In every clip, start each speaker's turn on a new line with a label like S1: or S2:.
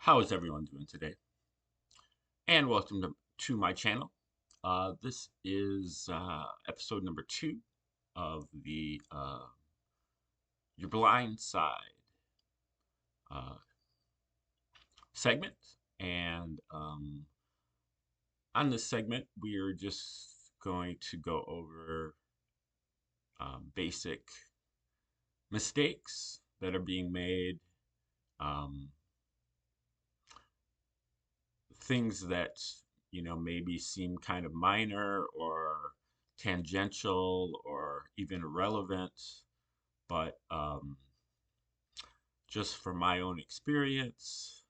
S1: How is everyone doing today? And welcome to my channel. This is episode number 2 of the Your Blind Side uh, segment. And on this segment, we are just going to go over basic mistakes that are being made, um, things that maybe seem kind of minor or tangential or even irrelevant, but just from my own experience,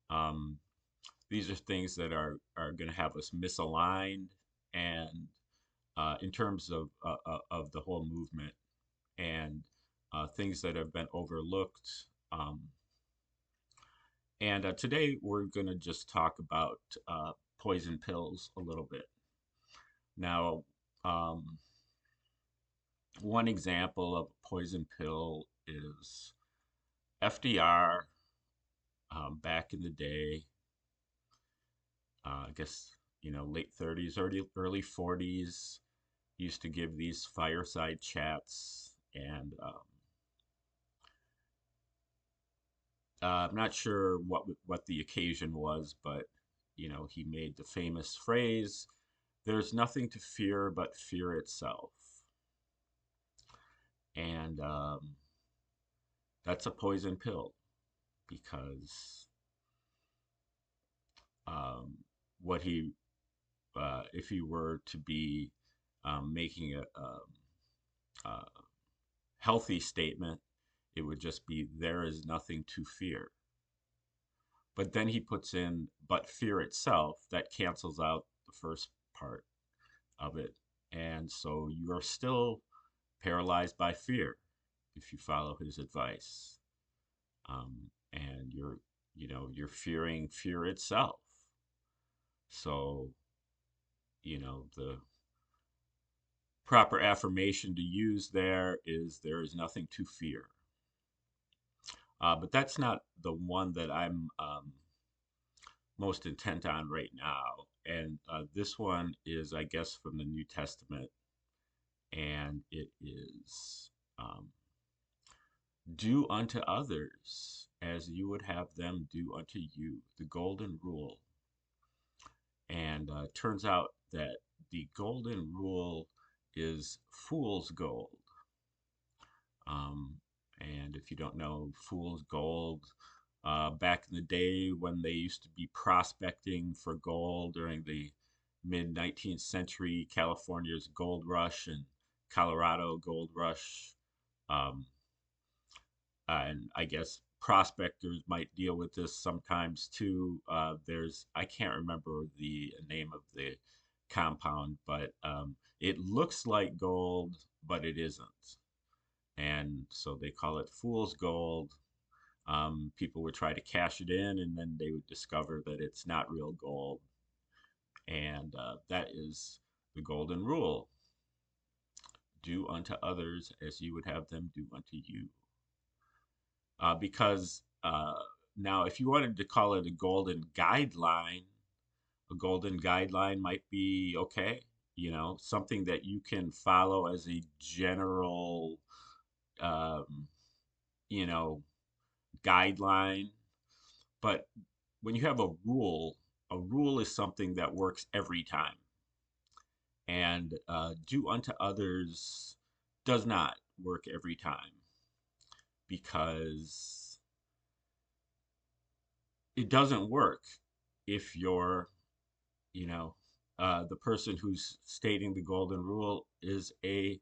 S1: um, these are things that are going to have us misaligned, and in terms of the whole movement, and things that have been overlooked. And today we're going to just talk about poison pills a little bit. Now, um, one example of a poison pill is FDR, back in the day, I guess, late 30s, early 40s, used to give these fireside chats. And I'm not sure what the occasion was, but, he made the famous phrase, "There's nothing to fear but fear itself." And that's a poison pill because um, what he, if he were to be making a healthy statement, it would just be, "There is nothing to fear." But then he puts in, "but fear itself," that cancels out the first part of it. And so you are still paralyzed by fear if you follow his advice. And you're fearing fear itself. So, the proper affirmation to use there is, "There is nothing to fear." But that's not the one that I'm most intent on right now. And this one is, I guess, from the New Testament. And it is, "Do unto others as you would have them do unto you," the golden rule. And turns out that the golden rule is fool's gold. Um, and if you don't know fool's gold, back in the day when they used to be prospecting for gold during the mid 19th century, California's gold rush and Colorado gold rush, um, and I guess prospectors might deal with this sometimes too. I can't remember the name of the compound, but it looks like gold, but it isn't. And so they call it fool's gold. People would try to cash it in, and then they would discover that it's not real gold. And that is the golden rule: do unto others as you would have them do unto you. Because now, if you wanted to call it a golden guideline might be okay. Something that you can follow as a general, um, you know, guideline. But when you have a rule is something that works every time. And do unto others does not work every time, because it doesn't work if you're, you know, the person who's stating the golden rule is a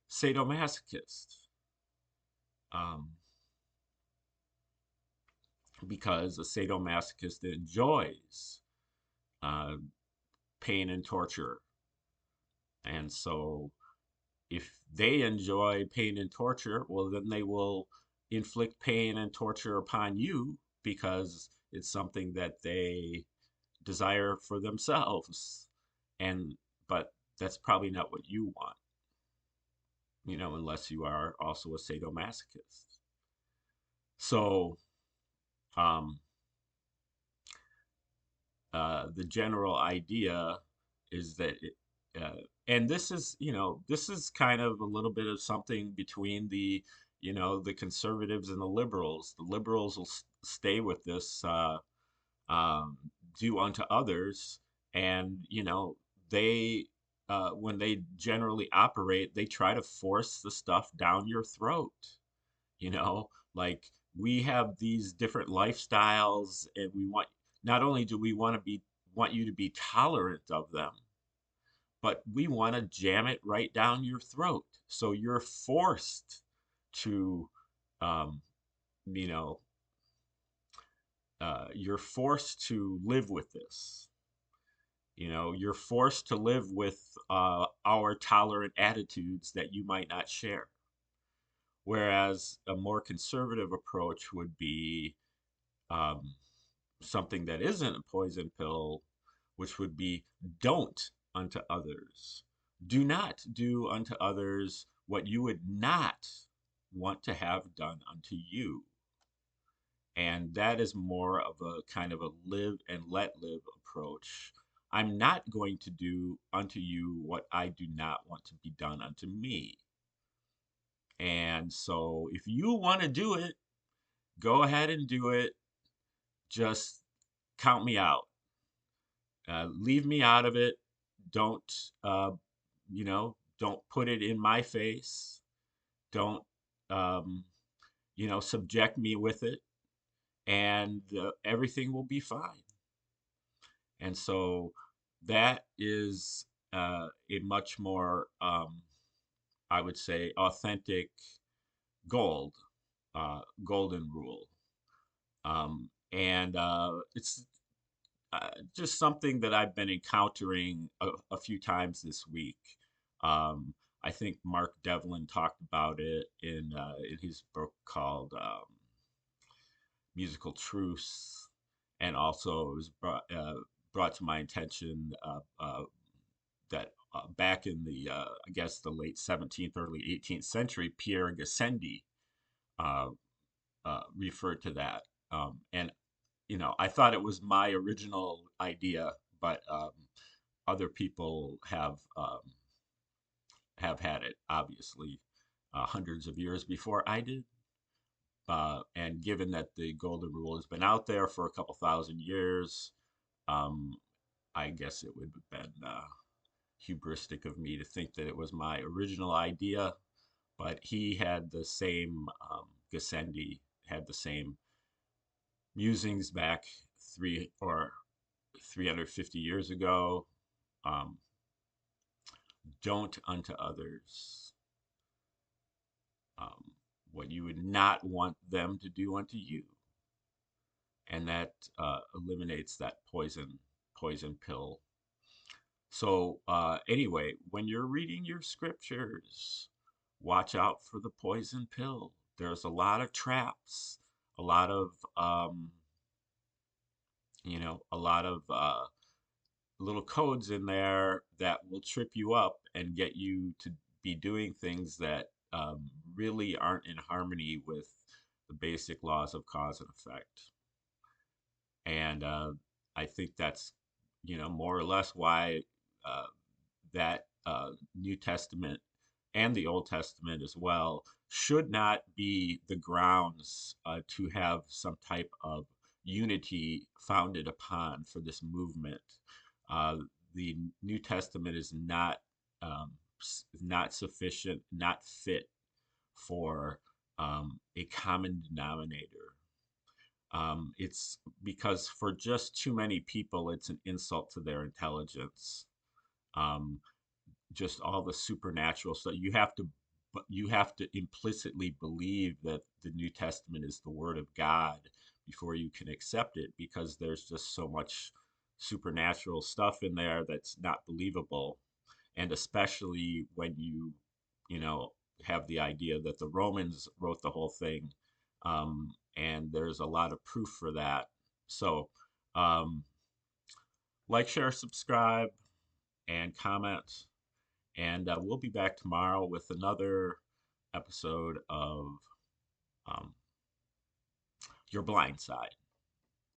S1: sadomasochist. Um, because a sadomasochist enjoys uh, pain and torture. And so if they enjoy pain and torture, well, then they will inflict pain and torture upon you because it's something that they desire for themselves. And but that's probably not what you want, unless you are also a sadomasochist. So, um, the general idea is that and this is, this is kind of a little bit of something between the conservatives and the liberals. The liberals will stay with this, um, do unto others, and they when they generally operate, they try to force the stuff down your throat. Like, we have these different lifestyles, and we want not only do we want you to be tolerant of them, but we want to jam it right down your throat. So you're forced to, um, you know, you're forced to live with this. You're forced to live with our tolerant attitudes that you might not share. Whereas a more conservative approach would be, um, something that isn't a poison pill, which would be, don't unto others. Do not do unto others what you would not want to have done unto you. And that is more of a kind of a live and let live approach. I'm not going to do unto you what I do not want to be done unto me. And so if you want to do it, go ahead and do it. Just count me out. Leave me out of it. Don't, don't put it in my face. Don't, um, subject me with it, and everything will be fine. And so that is a much more, I would say, authentic gold, golden rule. And it's just something that I've been encountering a few times this week. Um, I think Mark Devlin talked about it in his book called Musical Truths, and also it was brought to my attention that back in the I guess the late 17th, early 18th century, Pierre Gassendi uh, referred to that. And I thought it was my original idea, but other people have had it, obviously, hundreds of years before I did. And given that the golden rule has been out there for a couple thousand years, um, I guess it would have been hubristic of me to think that it was my original idea. But he had the same, Gassendi had the same musings back 350 years ago. Um, don't unto others um, what you would not want them to do unto you, and that eliminates that poison pill. So anyway, when you're reading your scriptures, watch out for the poison pill. There's a lot of traps, a lot of a lot of little codes in there that will trip you up and get you to be doing things that really aren't in harmony with the basic laws of cause and effect. And I think that's, more or less why uh, that New Testament and the Old Testament as well should not be the grounds to have some type of unity founded upon for this movement. Uh, the New Testament is not sufficient, not fit for a common denominator. It's because for just too many people, it's an insult to their intelligence. Um, just all the supernatural stuff. You have to implicitly believe that the New Testament is the Word of God before you can accept it, because there's just so much supernatural stuff in there that's not believable. And especially when you know, have the idea that the Romans wrote the whole thing, and there's a lot of proof for that. So, um, like, share, subscribe, and comment. And we'll be back tomorrow with another episode of um, Your Blind Side.